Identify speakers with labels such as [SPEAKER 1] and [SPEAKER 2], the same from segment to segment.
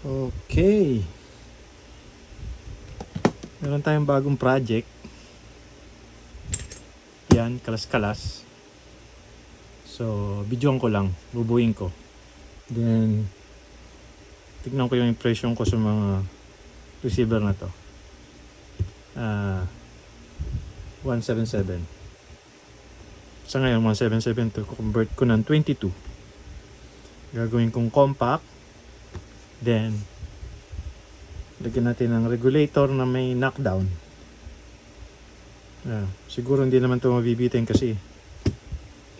[SPEAKER 1] Okay. Meron tayong bagong project. Yan, kalas-kalas. So, videoan ko lang. Bubuin ko. Then, tignan ko yung impression ko sa mga receiver na to. 177. Sa ngayon, 177 to convert ko ng 22. Gagawin kong compact. Then, lagyan natin ng regulator na may knockdown. Siguro hindi naman ito mabibitin kasi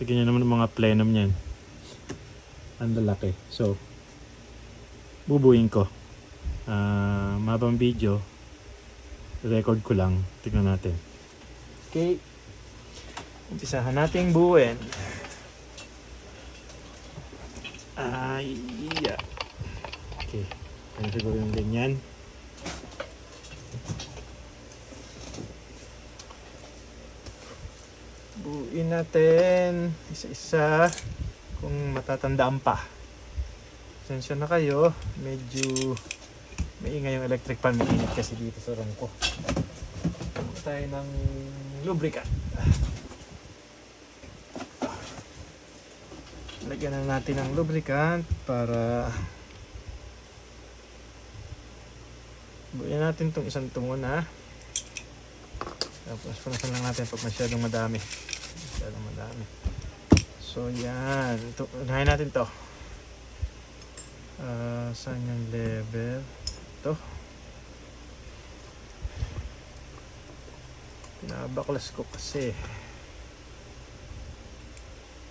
[SPEAKER 1] lagyan nyo naman ng mga plenum yan. Ang lalaki. So, bubuin ko. Mabang video. Record ko lang. Tignan natin. Okay. Umpisahan natin buuin. Yeah. Okay. Ano siguro yung ganyan. Buuin natin isa-isa kung matatandaan pa. Sensya na kayo, medyo maingay yung electric fan, mainit kasi dito sa room ko. Tapos tayo ng lubricant. Lagyan na natin ng lubricant para buuin natin itong isang tungo na. Tapos punasan lang natin pag masyadong madami. So yan, unahin natin to. Saan yung level? Ito. Pinabaklas ko kasi.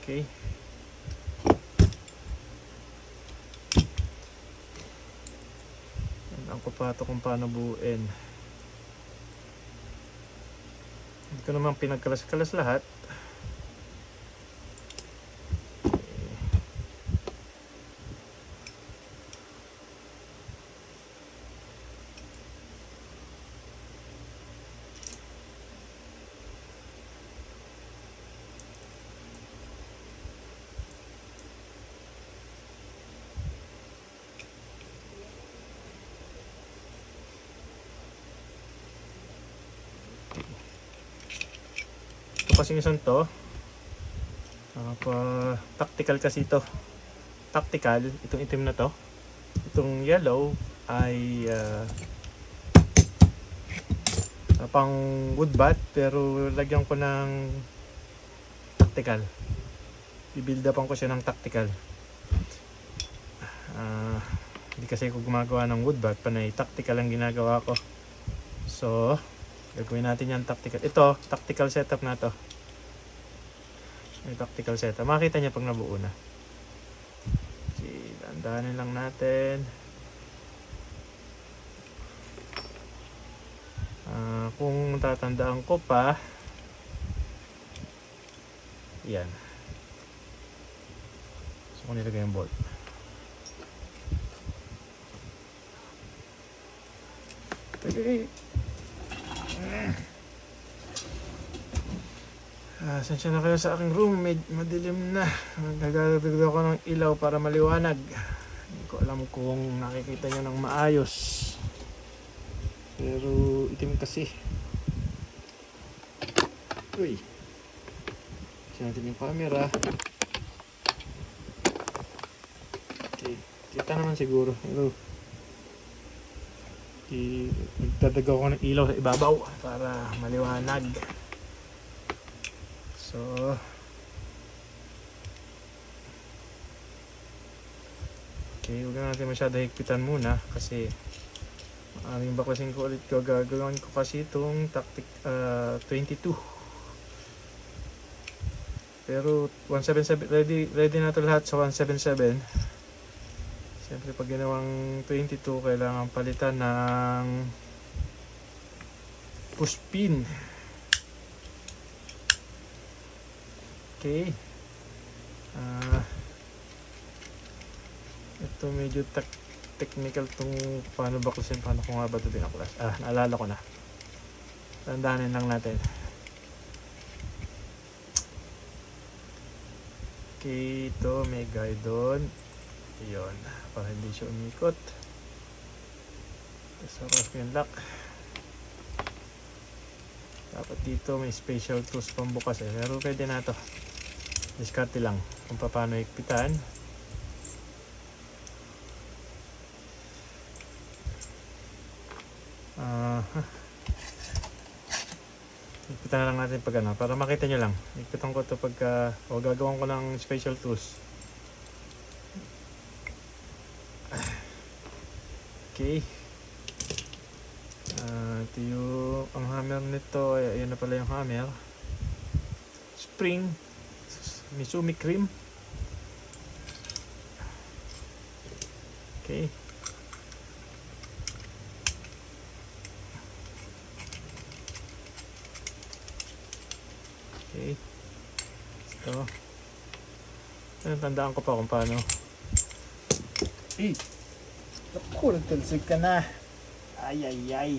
[SPEAKER 1] Okay. Ang ko pa ito kung paano buuin. Hindi ko naman pinagkalas-kalas lahat. Ito kasing isang to. Tactical kasi ito. Tactical, itong itim na to. Itong yellow ay pang wood bat, pero lagyan ko ng tactical. I-build upan ko siya ng tactical. Hindi kasi ako gumagawa ng wood bat, panay tactical ang ginagawa ko. So, gagawin natin yung tactical. Ito, tactical setup na to. May tactical setup. Makita niya pag nabuo na. Okay, dandanin lang natin. Kung tatandaan ko pa, yan. So, kung nilagay yung bolt. Okay. Sensya na kayo sa aking room, madilim na. Nagdadagdag ako ng ilaw para maliwanag. Hindi ko alam kung nakikita nyo ng maayos. Pero itim kasi. Uy. Kasi natin yung camera. Okay. Kita naman siguro. Pero nagdadagdag ako ng ilaw sa ibabaw para maliwanag. So, okay, huwag na natin masyado higpitan muna kasi maraming baklasin ko ulit. Gagawin ko kasi itong tactic 22. Pero 177, ready na ito lahat sa 177. Siyempre pag ginawang 22, kailangan palitan ng push pin. Okay. Ito medyo technical tong paano baklasin, paano ko nga ba ito binaklas. Naalala ko na. Tandaanin lang natin. Okay, ito may guide doon. Yun, para hindi siya umikot. Sarap yung lock. Dapat dito may special tools pambukas eh. Pero pwede na to. Diskarte lang kung paano ikpitan. Ikpitan na lang natin pag ano, para makita nyo lang. Ikpitan ko to pagka, o gagawin ko ng special tools. Okay. Ito yung ang hammer nito. Ayan na pala yung hammer. Spring. Misumi cream. Okay. Okay. Ito. Tandaan ko pa kung paano. Naku, nagtalsig ka na. Ay, ay, ay.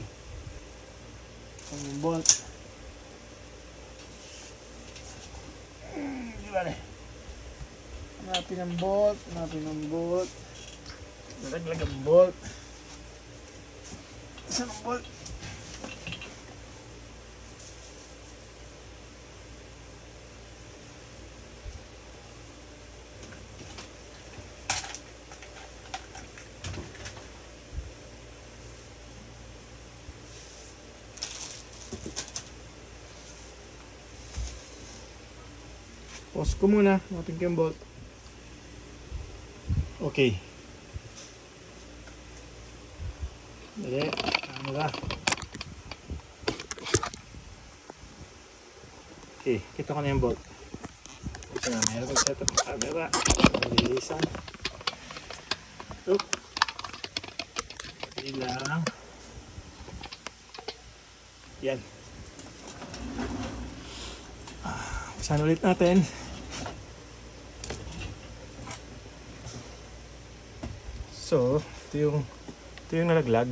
[SPEAKER 1] Ang bolt. Di ba na? Hanapin ang bolt. Hanapin ang bolt. Nalaglag ang bolt. Saan ang bolt? Pause ko muna. Hanapin ko yung bolt. Okay. Dali. Ano ba? Okay. Kita ko na yung bolt. Ito na. Meron ko set up ng camera. Malilisan. Oop. Dali lang. Yan. Buksan ulit natin. So, ito yung nalaglag.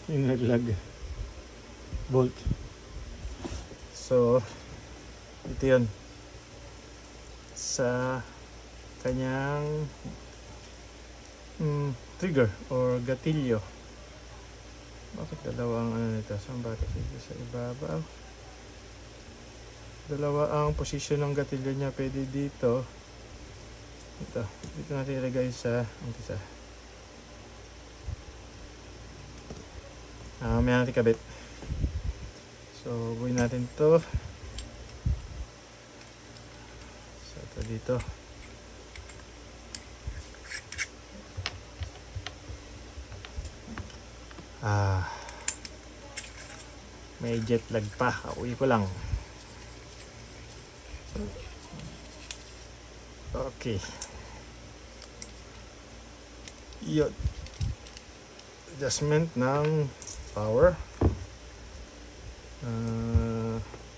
[SPEAKER 1] Yung nalaglag bolt. So, ito yun. Sa kanyang trigger or gatilyo. Bakit dalawang ano nito? Saan ba ito? Sa ibabaw. Dalawa ang posisyon ng gatilyo niya. Pwede dito. Ito. Dito natin ilagay sa umpisa. May natin kabit. So, buuin natin to. So, ito dito. May jet lag pa. Kauwi ko lang. Okay. Yun. Adjustment ng power.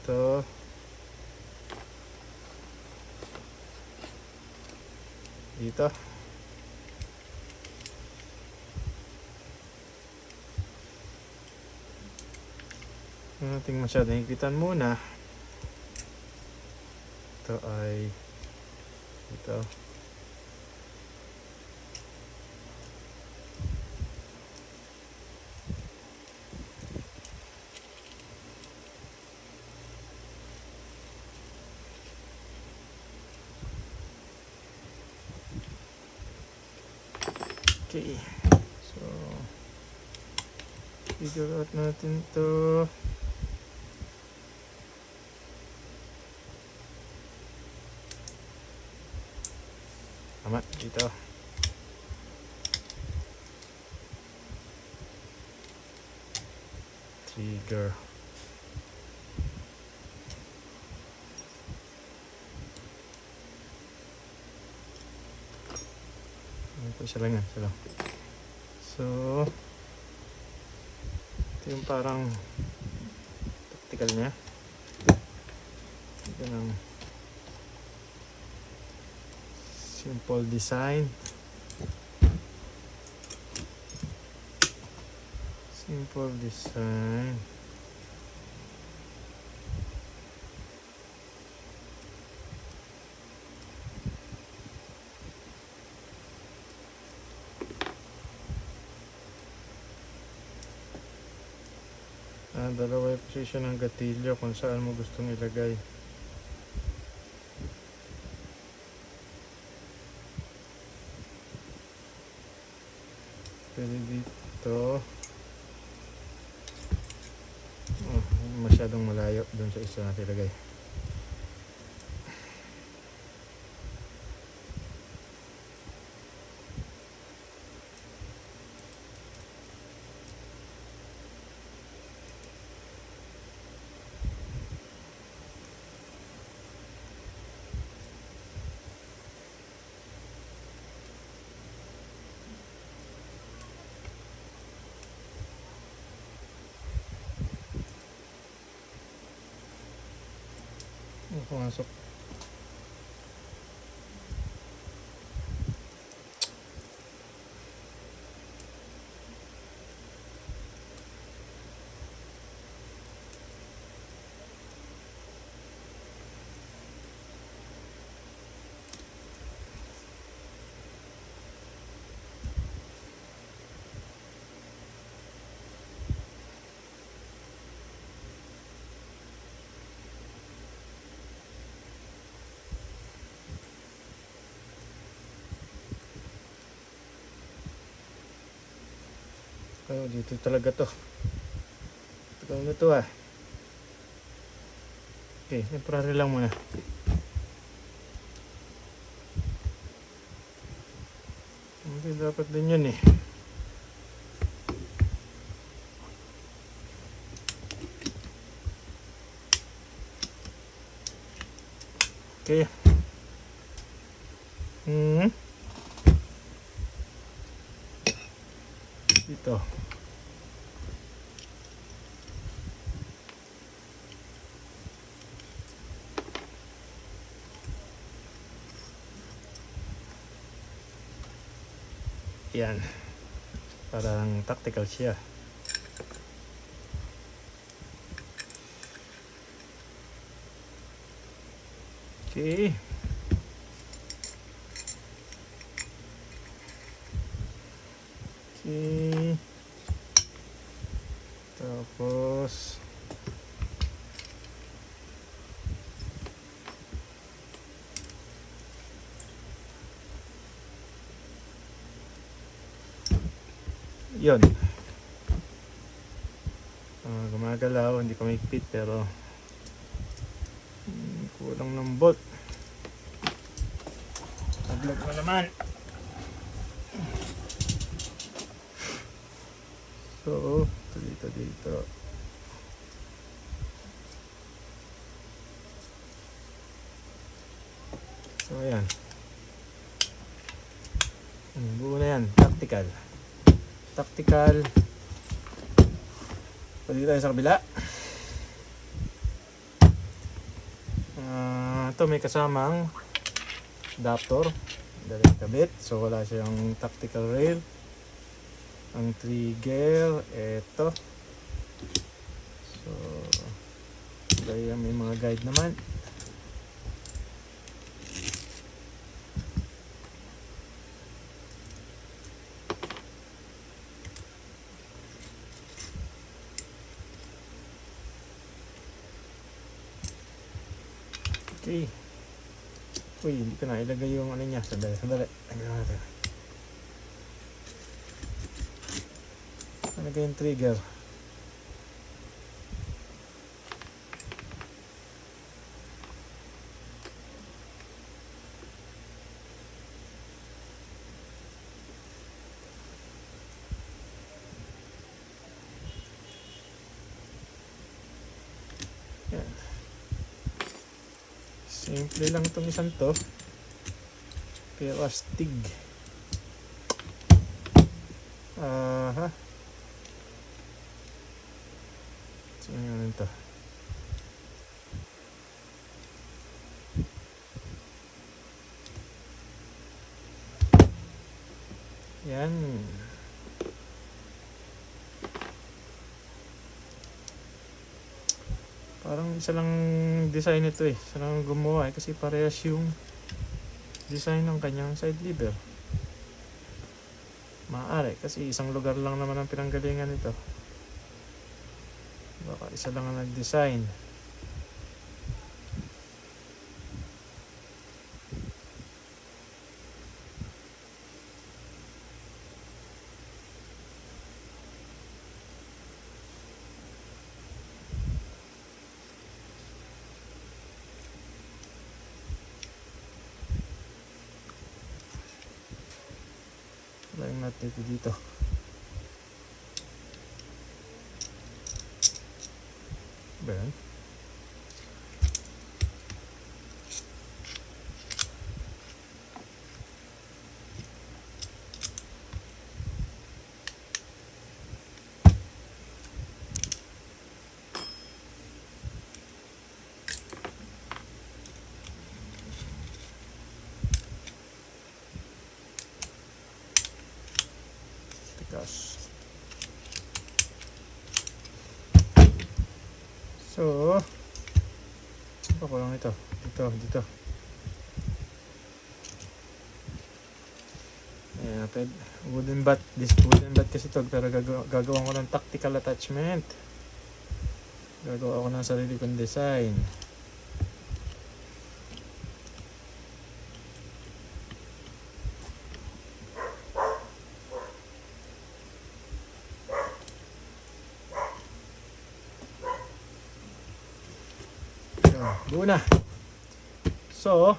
[SPEAKER 1] Ito. Dito. Nating masyadong higpitan muna. Ito ay ito. Okay. So, figure out natin to. Tama, dito. Trigger. Isa lang yan, isa lang. So, ito yung parang tactical niya. Ito ng simple design. Simple design. Dalawa yung position ng gatilyo kung saan mo gustong ilagay. Pwede dito. Masyadong malayo dun sa isa natin ilagay. Pumasok. Oh, dito talaga to. Tagal na to ah. Okay, temporary lang muna. Hindi dapat din yun eh. Okay. Dito. Yan. Parang tactical siya. Okay. Okay. Tapos yun. Gumagalaw, hindi pa mahigpit pero kulang ng bolt. Naglag na naman. So, dito. So, ayan. Buo na yan. Tactical. Pwede tayo sa kabila. Ito may kasamang adapter. Dali kabit. So, wala siyang tactical rail. Ang trigger, eto. So, kaya may mga guide naman. Okay. Uy, hindi ko na ilagay yung ano niya. Sandali. Lagyan natin. Ilagay yung trigger. Yan. Simple lang itong isang to. Pero astig. Aha. So, yun ito. Yan. Parang isa lang design ito eh. Isa lang gumawa eh. Kasi parehas yung design ng kanyang side lever. Maaari kasi isang lugar lang naman ang pinanggalingan nito. Baka isa lang ang nag-design. Wala yung natin dito. Ba yan? Tikas. So, ano ko lang ito? Dito. Ayan natin. Wooden bat. This wooden bat kasi ito. Pero gagawa ko ng tactical attachment. Gagawa ko ng sarili kong design. Una. So,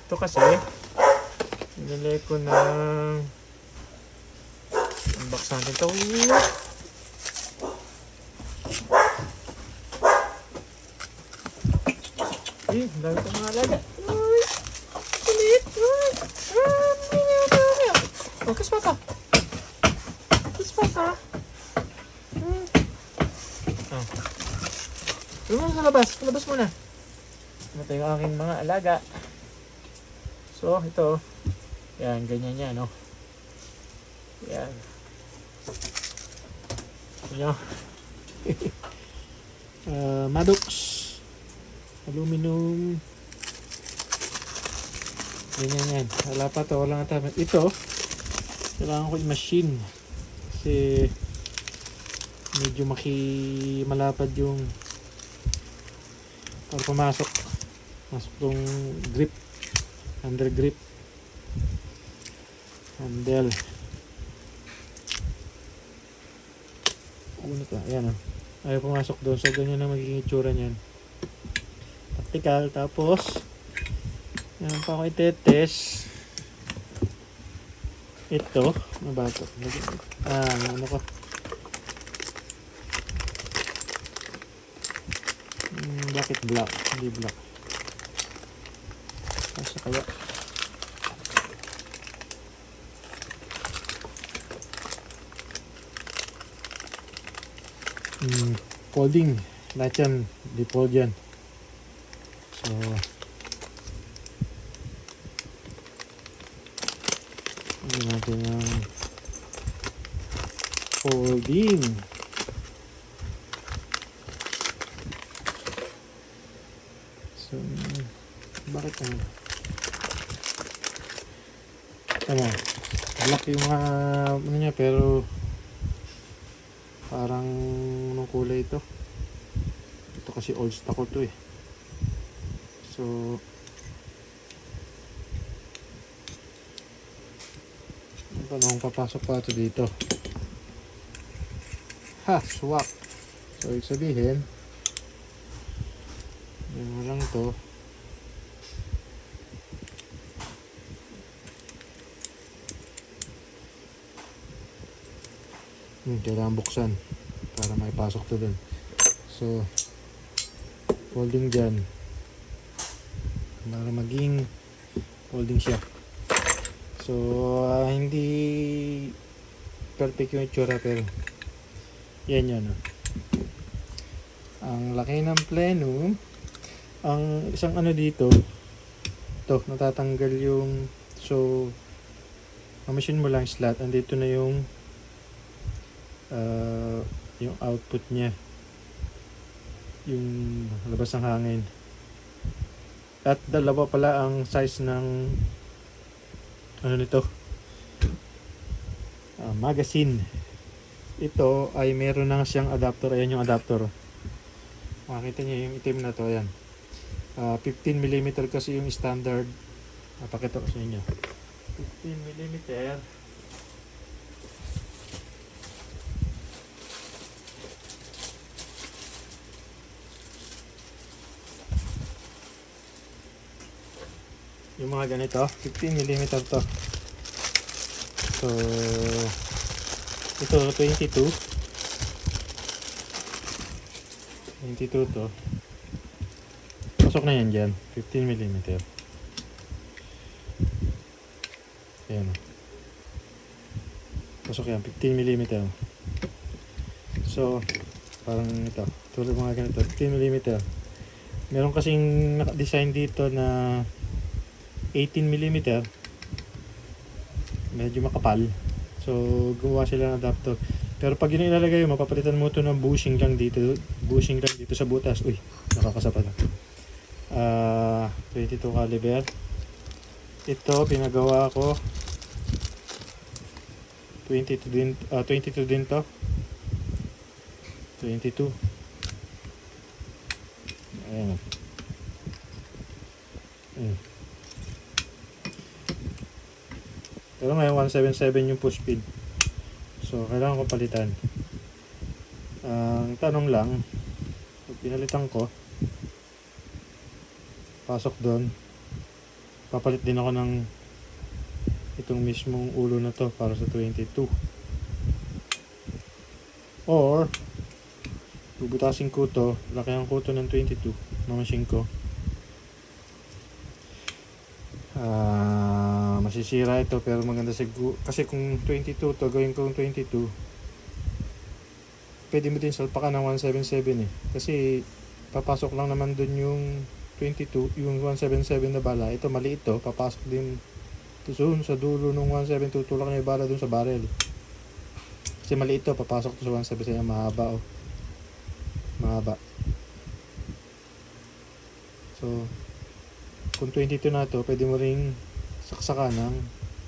[SPEAKER 1] ito kasi nilagay ko ng unbox natin ito. Eh, dami itong mga alaga. Uy, kulit. Uy, oh, kiss pa ka. Kiss pa ka. Oh. Doon muna sa labas. Palabas muna. Ito yung aking mga alaga. So, ito. Yan, ganyan yan, no? Yan. Yan. Maddox. Aluminum. Ganyan yan. Wala pa to. Wala nga tayo. Ito, kailangan ko yung machine. Kasi medyo malapad yung para pumasok tong grip, under grip handle. Ano to? Ayan o, ayaw pumasok doon. So ganyan na magiging itsura nyan, tactical. Tapos yan pa ako itetest. Ito ano ba ito? Ano ko, bakit black? Hindi black. Kasi kaya folding. Lahat yan di-fold yan. So hindi natin yung folding. So, bakit ano? Tama, black yung ano niya, pero parang anong kulay ito? Ito kasi old stock ko to eh. So, tanong papasok pa ito dito. Ha, swak. So, ibig sabihin, yan mo lang to. Kailangan buksan para may pasok to dun. So, folding dyan para maging folding siya. So, hindi perfect yung itsura, pero yan yan. Ang laki ng plenum. Ang isang ano dito, to natatanggal yung, so machine mo lang slot, andito na yung output niya, yung labas ng hangin. At dalawa pala ang size ng ano nito, magazine. ito ay meron na siyang adapter. Ayan yung adapter. Makita niyo yung itim na to. Ayan. 15mm kasi yung standard. Napakita ko sa inyo. 15mm. Yung mga ganito, 15mm to. So, ito 22. 22 to. Pasok na yan dyan. 15mm. Ayan. Pasok yan. 15mm. So, parang ito. Tulad mga ganito. 15mm. Meron kasing design dito na 18mm. Medyo makapal. So, gumawa sila ng adapter. Pero pag yun ilalagay mo, mapapalitan mo ito ng bushing lang dito. Bushing lang dito sa butas. Uy, nakakasapa na. 22 caliber. Ito, pinagawa ko. 22 din, 22 din to. 22. Ayan. Pero ngayon 177 yung push speed. So kailangan ko palitan. Ang tanong lang, pag pinalitan ko, pasok doon, papalit din ako ng itong mismong ulo na to para sa 22. Or bubutasin ko to, lakihan ko to ng 22 na machine ko. Masisira ito pero maganda siguro kasi kung 22 to, gawin ko yung 22, pwede mo din salpakan ng 177 eh, kasi papasok lang naman dun yung 22, yung 177 na bala. Ito maliit to, papasok din doon sa dulo ng 172, tulak na yung bala dun sa barrel kasi maliit to, papasok to sa 177. Mahaba oh, mahaba. So kung 22 na to, pwede mo ring saksakan ng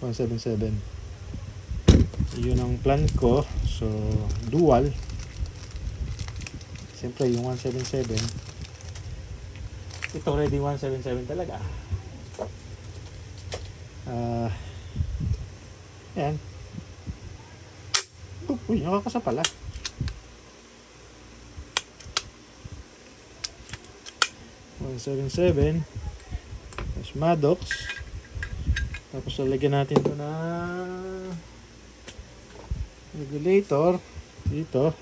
[SPEAKER 1] 177. Yun ang plan ko. So dual. Siyempre yung 177, ito ready 177 talaga. Yan. Uy, nakakasa pala. .177 tapos Maddox, tapos lalagyan natin ito na regulator dito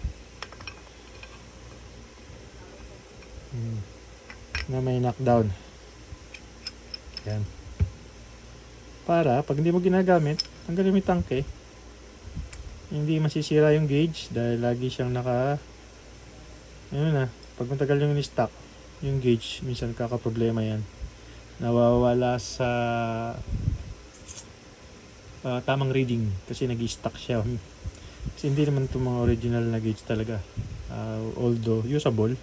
[SPEAKER 1] na may knockdown. Yan, para pag hindi mo ginagamit, tanggalin mo yung tangke, hindi masisira yung gauge dahil lagi siyang naka, ano na, pag matagal yung stock yung gauge, minsan kakaproblema yan, nawawala sa tamang reading kasi nag-stuck siya. Kasi hindi naman itong mga original na gauge talaga, although usable.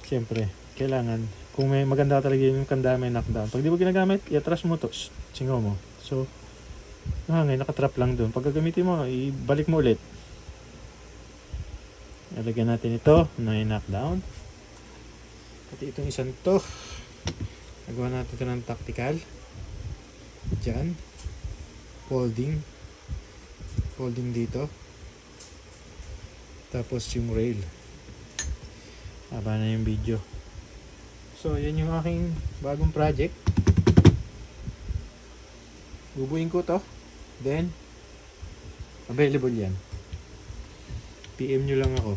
[SPEAKER 1] Siyempre kailangan, kung may maganda talaga yung kanda, may knockdown. Pag di mo ginagamit, iatras mo to, singaw mo, so hangin, nakatrap lang doon. Pag gagamitin mo, ibalik mo ulit. Ilagyan natin ito na knockdown. Pati itong isang to, nagawa natin ito ng tactical. Diyan, folding dito, tapos yung rail. Haba na yung video. So yan yung aking bagong project. Bubuin ko to, then available yan. PM nyo lang ako.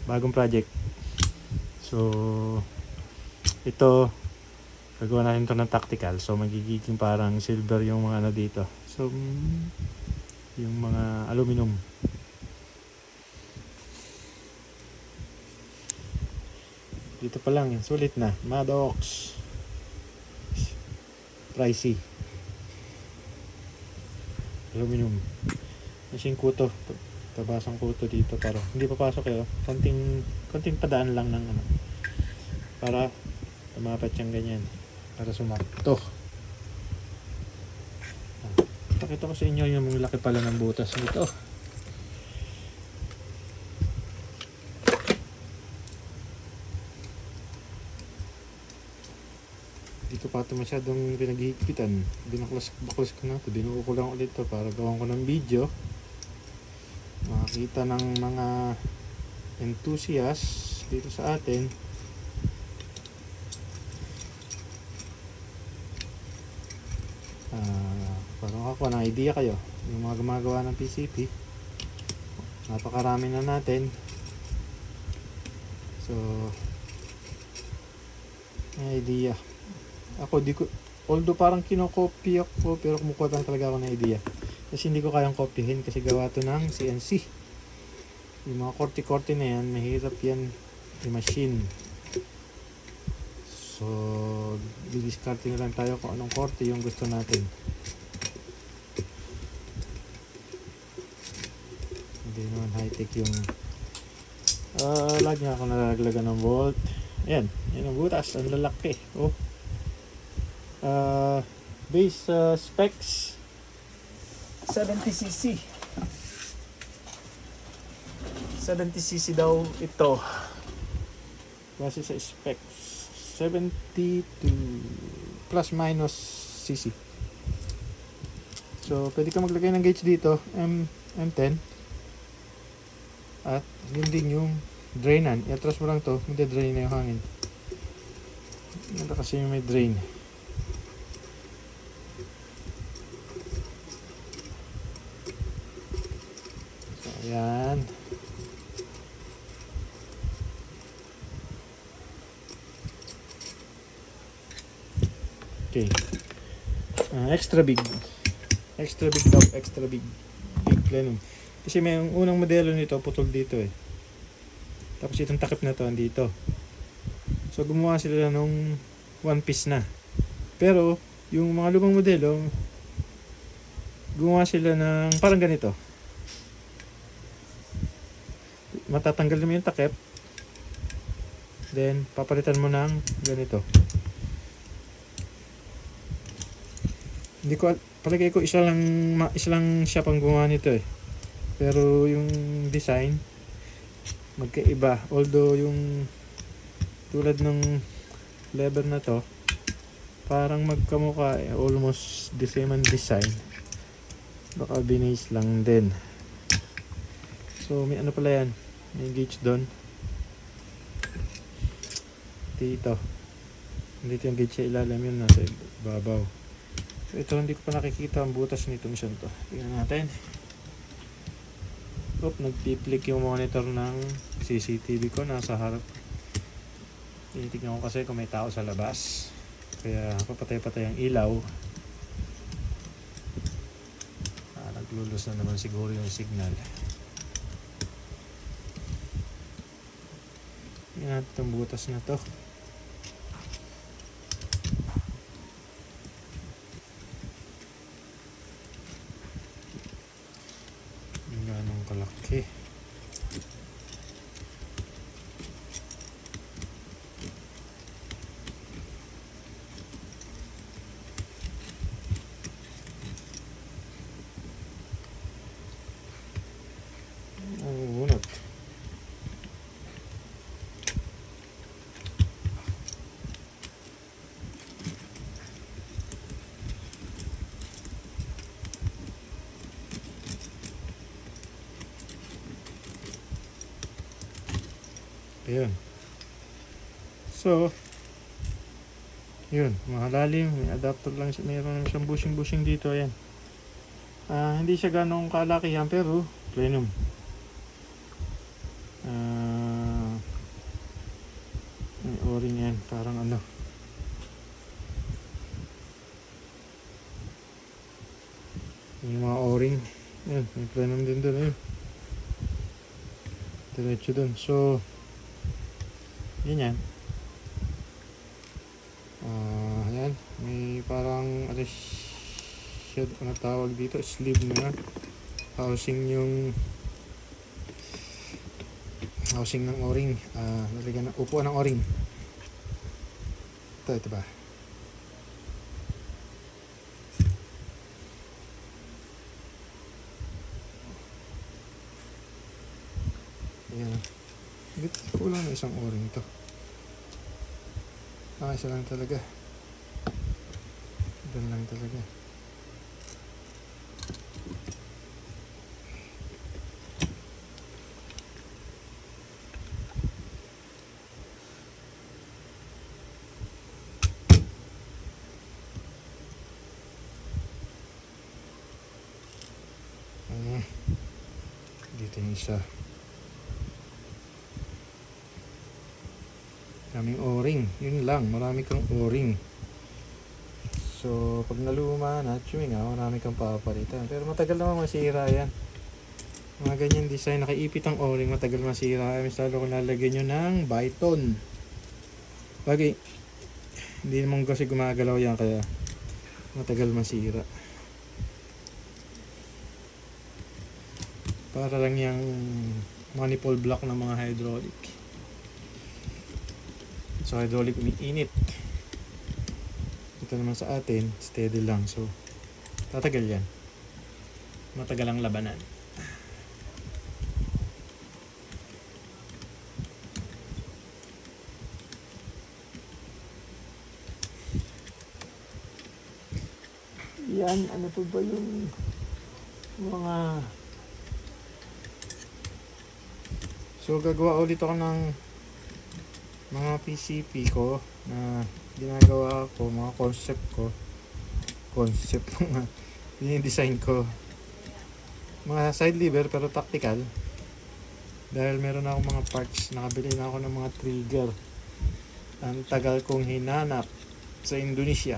[SPEAKER 1] Bagong project. So ito, gagawa natin ito ng tactical. So magiging parang silver yung mga ano dito. So yung mga aluminum. Dito pa lang, sulit na. Maddox. Pricey. Aluminum. Machine kuto. Tabasang kuto dito para hindi papasok eh. Konting padaan lang ng ano. Para tumapat siyang ganyan. Para sumakto. Pakita ko sa inyo yung laki pala ng butas nito. Dito pa ito masyadong pinaghihigpitan. Binaklas ko na ito. Binuo ko lang ulit ito para gawan ko ng video. Makakita ng mga enthusiast dito sa atin. Parang ako na idea kayo. Yung mga gumagawa ng PCP. Napakarami na natin. So, may idea. Ako di ko, although parang kinokopy ako, pero kumukuha lang talaga ako ng idea. Kasi hindi ko kayang kopyahin kasi gawa to ng CNC. Yung mga korte-korte na yan, mahirap yan i-machine. So, didiscarte na lang tayo kung anong korte yung gusto natin. Hindi naman high-tech yung lagi nga ako nalaglagan ng bolt. Ayan, yan ang butas, ang lalaki. Oh. Base specs 70cc 70cc daw ito base sa specs 70 to plus minus cc. So pwede ka maglagay ng gauge dito M10 at yun din yung drainan. I-atras mo lang to, magda-drain na yung hangin. Ito kasi yung may drain. Yan. Okay. Extra big daw, extra big plenum. Kasi may unang modelo nito putol dito eh. Tapos itong takip na to andito. So gumawa sila nung one piece na. Pero yung mga lumang modelo gumawa sila ng parang ganito. Matatanggal mo yung takip, then papalitan mo ng ganito. Hindi ko palagay ko isa lang shop ang gumawa nito eh, pero yung design magkaiba, although yung tulad ng lever na to parang magkamukha eh, almost the same ang design, baka binase lang din. So may ano pala yan, may gauge doon dito, dito yung gauge sa ilalim, yun nasa babaw. So ito hindi ko pa nakikita ang butas nitong isang to. Tingnan natin. Nagpiplik yung monitor ng CCTV ko nasa harap. Tinitignan ko kasi kung may tao sa labas, kaya papatay-patay ang ilaw. Naglulos na naman siguro yung signal. Yan itong butas na to. Ganong kalaki. Ang bunot. Ayun. So, yun, mahalalim, may adapter lang, mayroon siyang bushing dito, ayan. Hindi siya ganong kalakihan pero plenum. May o-ring yan, parang ano. Yung mga o-ring, yan, may plenum din doon, ayun. Diretso doon. So, yan. Ayan, may parang ano siya, ano tawag dito, sleeve na housing ng o-ring. Nalagyan ng upuan ng o-ring. Ito ba? isang o-ring to. Isa lang talaga. Doon lang talaga. Dito yung isa. Daming o-ring. Yun lang. Marami kang o-ring. So, pag naluma na, marami kang papalitan. Pero matagal naman masira yan. Mga ganyan design. Nakaipit ang o-ring. Matagal masira. Mas lalo kung lalagyan nyo ng Byton. Bagay, hindi naman kasi gumagalaw yan. Kaya matagal masira. Para lang yung manifold block ng mga hydraulic. So hydraulic umiinit. Ito naman sa atin, steady lang. So tatagal yan. Matagal ang labanan. Yan, ano po ba yung mga... So gagawa ulit ako ng mga PCP ko na ginagawa ko, mga concept mga design ko, mga side lever pero tactical, dahil meron ako mga parts. Nakabili na ako ng mga trigger. Ang tagal kong hinanap sa Indonesia.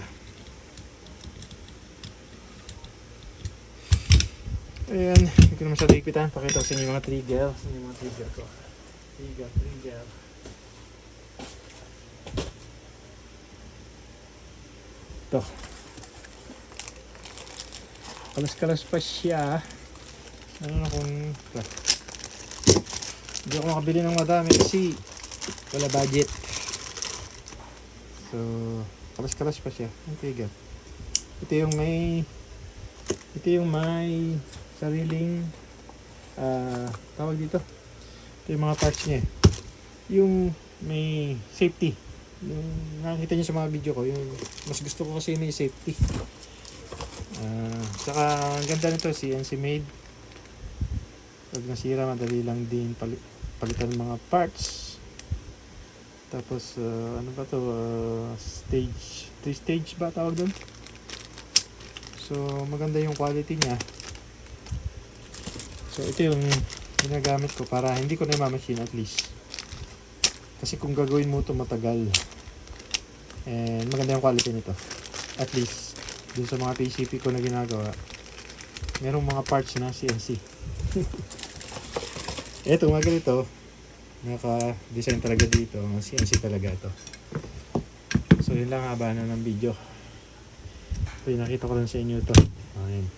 [SPEAKER 1] Ayan, hindi ko naman siya lipitan. Pakita ko sa inyo yung mga trigger. Saan yung mga trigger ko? Trigger. Ito. Kalas-kalas pa siya. Ano na kung... Hindi ako makabili ng madami kasi wala budget. So, kalas-kalas pa siya. Ang trigger. Ito yung may sariling tawag dito. Ito yung mga parts niya. Yung may safety. Yung nakikita niyo sa mga video ko, yung mas gusto ko kasi may safety. Saka ang ganda nito, CNC made. Pag nasira, madali lang din palitan ng mga parts. Tapos ano ba to, stage 3 stage ba tawag doon? So maganda yung quality niya. So ito yung ginagamit ko para hindi ko na i-machine at least. Kasi kung gagawin mo ito matagal. And maganda yung quality nito. At least dun sa mga PCP ko na ginagawa, merong mga parts na CNC. Ito mga ganito, naka-design talaga dito, CNC talaga ito. So yun lang, haba na ng video. Pinakita ko lang sa inyo ito. Ayan.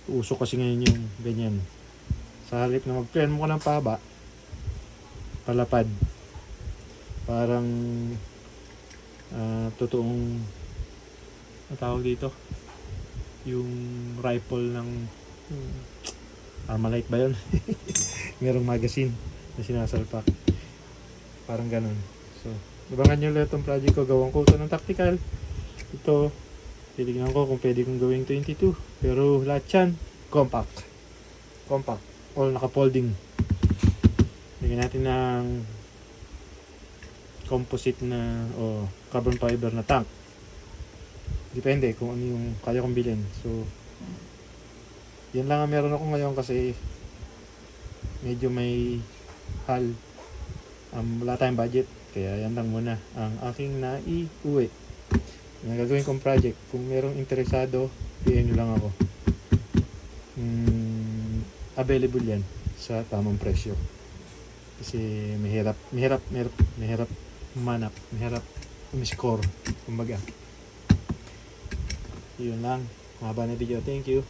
[SPEAKER 1] Uso kasi ngayon yung ganyan. Sa halip na mag-plan mo ko ng pahaba, palapad. Parang totoong tawag dito, yung rifle ng Armalite ba yun? Merong magazine na sinasalpak. Parang ganun. So, abangan nyo lahat ng project ko. Gawin ko ito ng tactical. Ito, titignan ko kung pwede kong gawing 22. Pero lahat yan, compact. All naka-folding. Lagyan natin ng composite na o carbon fiber na tank. Depende kung ano yung kaya kong bilhin. So, yan lang ang meron ako ngayon kasi medyo may hal. Wala tayong budget. Kaya yan lang muna ang aking naiuwi. Yung gagawin kong project. Kung merong interesado, PM nyo lang ako. Available yan sa tamang presyo. Kasi mahirap manap, mahirap umiscore. Kumbaga. Yun lang. Mahaba na video. Thank you.